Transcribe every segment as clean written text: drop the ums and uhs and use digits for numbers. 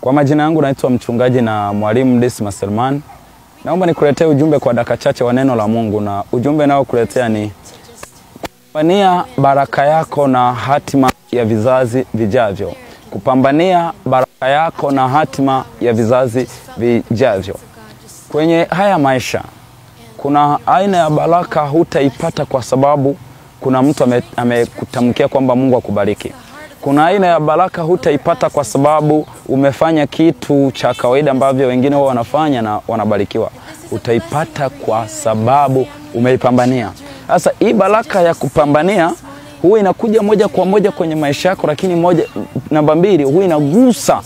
Kwa majina yangu naitwa mchungaji na mwalimu Dismas Selman. Naomba nikuletee ujumbe kwa dakika chache wa neno la Mungu, na ujumbe nao kuletea ni kupambania baraka yako na hatima ya vizazi vijavyo. Kupambania baraka yako na hatima ya vizazi vijavyo. Kwenye haya maisha kuna aina ya baraka hutaipata kwa sababu kuna mtu amekutamkia kwamba Mungu akubariki. Kuna aina ya baraka hutaipata kwa sababu umefanya kitu cha kawaida ambavyo wengine wao wanafanya na wanabarikiwa. Utaipata kwa sababu umeipambania. Sasa hii baraka ya kupambania huwa inakuja moja kwa moja kwenye maisha yako, lakini namba mbili huwa inagusa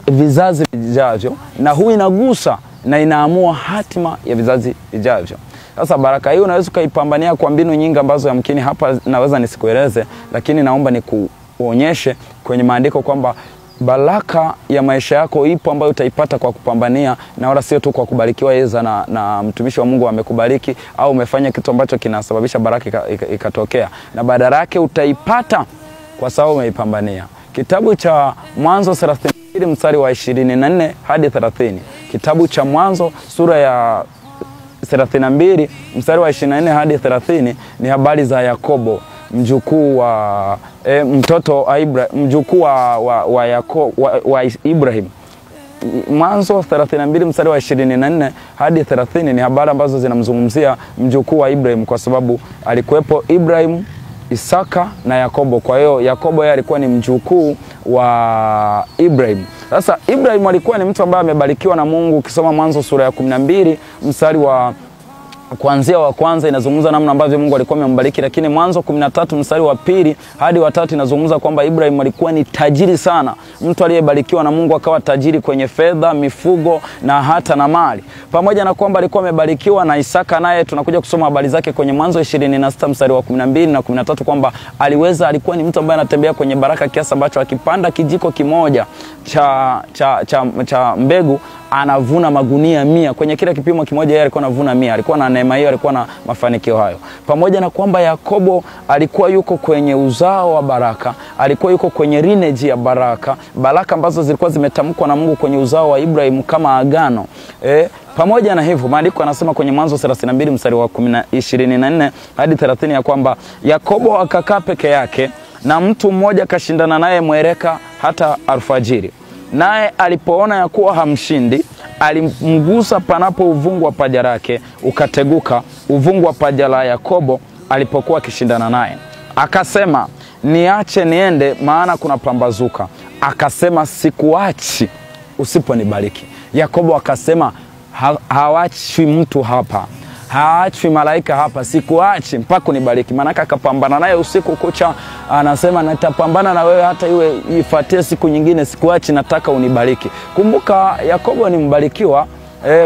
vizazi vijavyo, na huwa inagusa na inaamua hatima ya vizazi vijavyo. Sasa baraka hii unaweza kuipambania kwa mbinu nyingi ambazo yamkini hapa naweza nisikueleze, lakini naomba nikuonyeshe kwenye maandiko kwamba baraka ya maisha yako ipo ambayo utaipata kwa kupambania, na wala sio tu kwa kubarikiwa yeza na mtumishi wa Mungu amekubariki au umefanya kitu ambacho kinasababisha baraka ikatokea, na badala yake utaipata kwa sababu umeipambania. Kitabu cha Mwanzo 32 mstari wa 24 hadi 30. Kitabu cha Mwanzo sura ya 32 mstari wa 24 hadi 30 ni habari za Yakobo, mjukuu wa mjukuu wa Ibrahim. Mwanzo 32 mstari wa 24 hadi 30 ni habari ambazo zinamzungumzia mjukuu wa Ibrahim, kwa sababu alikuwepo Ibrahim, Isaka na Yakobo. Kwa hiyo Yakobo yeye alikuwa ni mjukuu wa Ibrahim. Sasa Ibrahim alikuwa ni mtu ambaye amebarikiwa na Mungu. Ukisoma Mwanzo sura ya 12 mstari wa kuanzia wa kwanza inazungumza namna ambavyo Mungu alikuwa amembariki, lakini Mwanzo 13 mstari wa 2 hadi wa 3 inazungumza kwamba Ibrahim alikuwa ni tajiri sana, mtu aliyebarikiwa na Mungu, akawa tajiri kwenye fedha, mifugo na hata na mali. Pamoja na kwamba alikuwa amebarikiwa na Isaka, naye tunakuja kusoma habari zake kwenye Mwanzo 26 mstari wa 12 na 13 kwamba alikuwa ni mtu ambaye anatembea kwenye baraka kiasi ambacho akipanda kijiko kimoja cha mbegu anavuna magunia 100. Kwenye kila kipimo kimoja yeye alikuwa anavuna 100. Alikuwa na neema hiyo, alikuwa na mafanikio hayo. Pamoja na kwamba Yakobo alikuwa yuko kwenye uzao wa baraka, alikuwa yuko kwenye lineage ya baraka, baraka ambazo zilikuwa zimetamkwa na Mungu kwenye uzao wa Ibrahim kama agano. Pamoja na hivyo maandiko yanasema kwenye Mwanzo 32 mstari wa 24 hadi 30 ya kwamba Yakobo akakaa peke yake na mtu mmoja kashindana naye mwereka hata alfajiri. Naye alipoona ya kuwa hamshindi, alimgusa panapo uvungu wa paja lake, ukateguka uvungu wa paja la Yakobo alipokuwa akishindana naye. Akasema, niache niende, maana kuna pambazuka. Akasema, sikuachi usiponibariki. Yakobo akasema, hawachi mtu hapa, haachwi malaika hapa, sikuachi mpaka unibariki. Maana akapambana naye usiku kucha, anasema nitapambana na wewe hata iwe ifuatie siku nyingine, sikuachi, nataka unibariki. Kumbuka Yakobo ni mbarikiwa,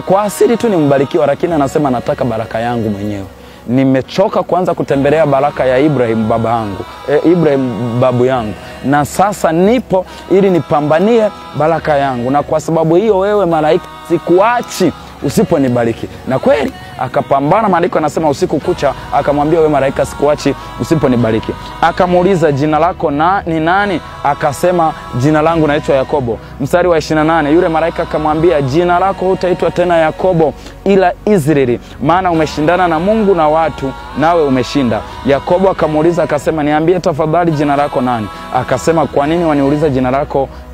kwa asili tu ni mbarikiwa, lakini anasema nataka baraka yangu mwenyewe. Nimechoka kwanza kutembelea baraka ya Ibrahim baba yangu, Ibrahim babu yangu, na sasa nipo ili nipambanie baraka yangu, na kwa sababu hiyo wewe malaika sikuachi usiponibariki. Na kweli akapambana. Maandiko yanasema usiku kucha akamwambia, wewe malaika sikuachi usiponibariki. Akamuuliza, jina lako ni nani? Akasema, jina langu naitwa Yakobo. Mstari wa 28 yule malaika akamwambia, jina lako hutaitwa tena Yakobo ila Israeli, maana umeshindana na Mungu na watu nawe umeshinda. Yakobo akamuuliza akasema, niambie tafadhali jina lako nani? Akasema, kwa nini waniuliza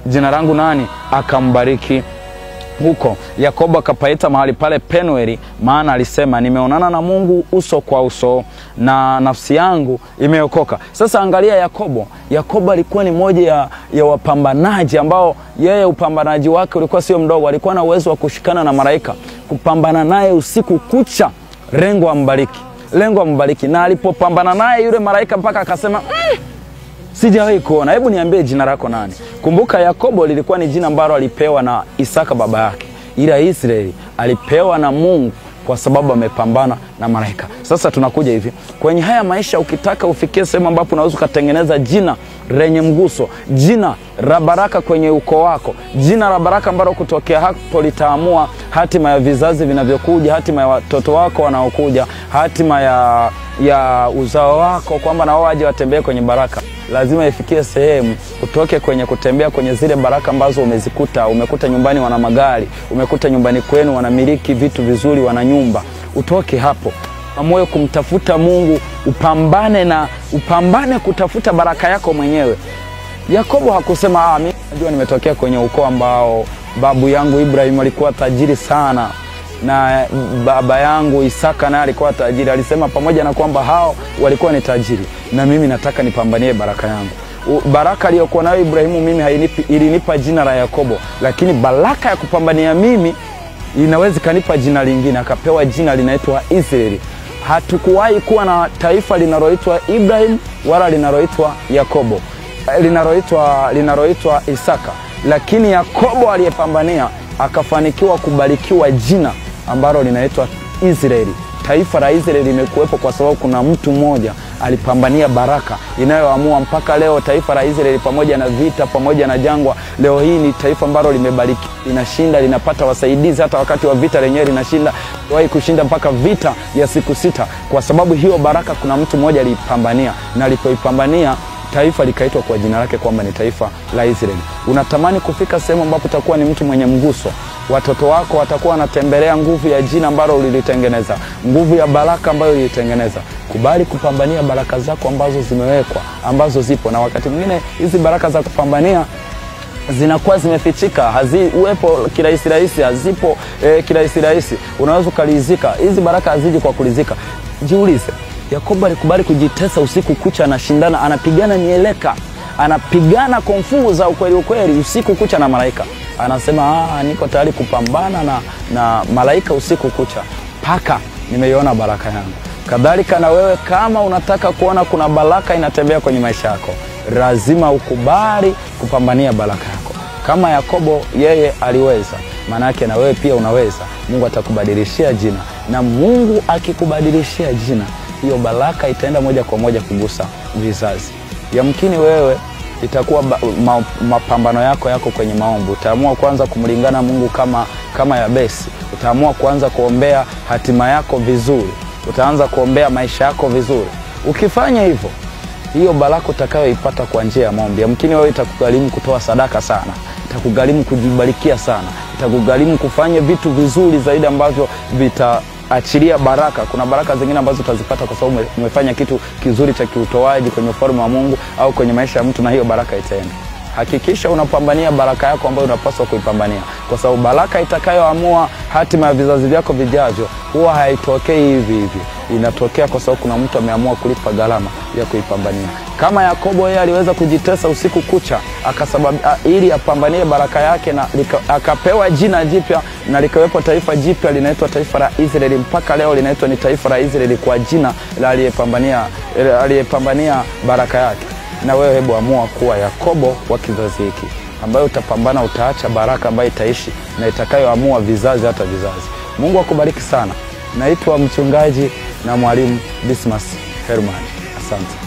jina langu nani? Akambariki huko. Yakobo akapaita mahali pale Penueli, maana alisema, nimeonana na Mungu uso kwa uso na nafsi yangu imeokoka. Sasa angalia Yakobo alikuwa ni moja ya wapambanaji ambao yeye upambanaji wake ulikuwa sio mdogo. Alikuwa na uwezo wa kushikana na malaika, kupambana naye usiku kucha, lengo ambariki. Na alipopambana naye yule malaika mpaka akasema, sijawahi kuona, hebu niambie jina lako nani? Kumbuka Yakobo lilikuwa ni jina ambalo alipewa na Isaka baba yake, ila Israeli alipewa na Mungu kwa sababu amepambana na malaika. Sasa tunakuja hivi kwenye haya maisha, ukitaka ufikie sehemu ambapo unaweza kutengeneza jina lenye mguso, jina la baraka kwenye ukoo wako, jina la baraka ambalo kutokea hapo litaamua hatima ya vizazi vinavyokuja, hatima ya watoto wako wanaokuja, hatima ya uzao wako, kwamba na wao waje watembee kwenye baraka. lazima ifikie sehemu utoke kwenye kutembea kwenye zile baraka ambazo umekuta nyumbani wana magari, umekuta nyumbani kwenu wanamiliki vitu vizuri, wana nyumba. Utoke hapo, amue kumtafuta Mungu, upambane kutafuta baraka yako mwenyewe. Yakobo hakusema mimi najua nimetokea kwenye ukoo ambao babu yangu Ibrahim alikuwa tajiri sana na baba yangu Isaka naye alikuwa tajiri. Alisema pamoja na kwamba hao walikuwa ni tajiri, na mimi nataka nipambanie baraka yangu. Baraka aliyokuwa nayo Ibrahimu mimi ilinipa jina la Yakobo, lakini baraka ya kupambania mimi inaweza kanipa jina lingine. Akapewa jina linaitwa Israeli. Hatukuwahi kuwa na taifa linaloitwa Ibrahim wala linaloitwa Yakobo, linaloitwa Isaka, lakini Yakobo aliyepambania akafanikiwa kubarikiwa jina ambalo linaitwa Israeli. Taifa la Israeli limekuwepo kwa sababu kuna mtu mmoja alipambania baraka inayoamua mpaka leo. Taifa la Israeli pamoja na vita, pamoja na jangwa, leo hii ni taifa ambalo limebariki, linashinda, linapata wasaidizi. Hata wakati wa vita lenyewe linashinda, wahi kushinda mpaka vita ya siku 6. Kwa sababu hiyo baraka kuna mtu mmoja alipambania, na alipoipambania taifa likaitwa kwa jina lake kwamba ni taifa la Israeli. Unatamani kufika sehemu ambapo utakuwa ni mtu mwenye mguso. Watoto wako watakuwa wanatembelea nguvu ya jina ambalo ulilitengeneza, nguvu ya baraka ambayo ulitengeneza. Kubali kupambania baraka zako ambazo zimewekwa, ambazo zipo. Na wakati mwingine hizi baraka za kupambania zinakuwa zimefichika, uwepo kirahisi rahisi, hazipo kirahisi rahisi. Unaweza kulizika. Hizi baraka haziji kwa kulizika. Jiulize, Yakobo alikubali kujitesa usiku kucha, anashindana, anapigana mieleka, anapigana konfu za ukweli usiku kucha na malaika. Anasema niko tayari kupambana na malaika usiku kucha paka nimeiona baraka yangu. Kadhalika na wewe, kama unataka kuona kuna baraka inatembea kwenye maisha yako, lazima ukubali kupambania baraka yako. Kama Yakobo yeye aliweza, maana yake na wewe pia unaweza. Mungu atakubadilishia jina, na Mungu akikubadilishia jina, hiyo baraka itaenda moja kwa moja kugusa vizazi. Yamkini wewe itakuwa mapambano yako kwenye maombi. Utaamua kwanza kumlingana Mungu kama Yabesi. Utaamua kwanza kuombea hatima yako vizuri. Utaanza kuombea maisha yako vizuri. Ukifanya hivyo, hiyo baraka utakayoipata kwa njia ya maombi, yamkini wewe itakugharimu kutoa sadaka sana, itakugharimu kujibarikia sana, itakugharimu kufanya vitu vizuri zaidi ambavyo vitaachilia baraka. Kuna baraka zingine ambazo utazipata kwa sababu umefanya kitu kizuri cha kiutoaji kwenye ufalme wa Mungu au kwenye maisha ya mtu, na hiyo baraka itaenda. Hakikisha unapambania baraka yako ambayo unapaswa kuipambania, kwa sababu baraka itakayoamua hatima ya vizazi vyako vijavyo huwa haitokei hivi. Inatokea kwa sababu kuna mtu ameamua kulipa gharama ya kuipambania. Kama Yakobo yeye aliweza kujitesa usiku kucha ili apambanie baraka yake, na akapewa jina jipya na likawepo taifa jipya linaitwa taifa la Israeli. Mpaka leo linaitwa ni taifa la Israeli kwa jina la aliyepambania baraka yake. Na wewe hebu amua kuwa Yakobo wa kizazi hiki, ambayo utapambana, utaacha baraka ambayo itaishi na itakayoamua vizazi hata vizazi. Mungu akubariki sana. Naitwa mchungaji na mwalimu Dismas Herman. Asante.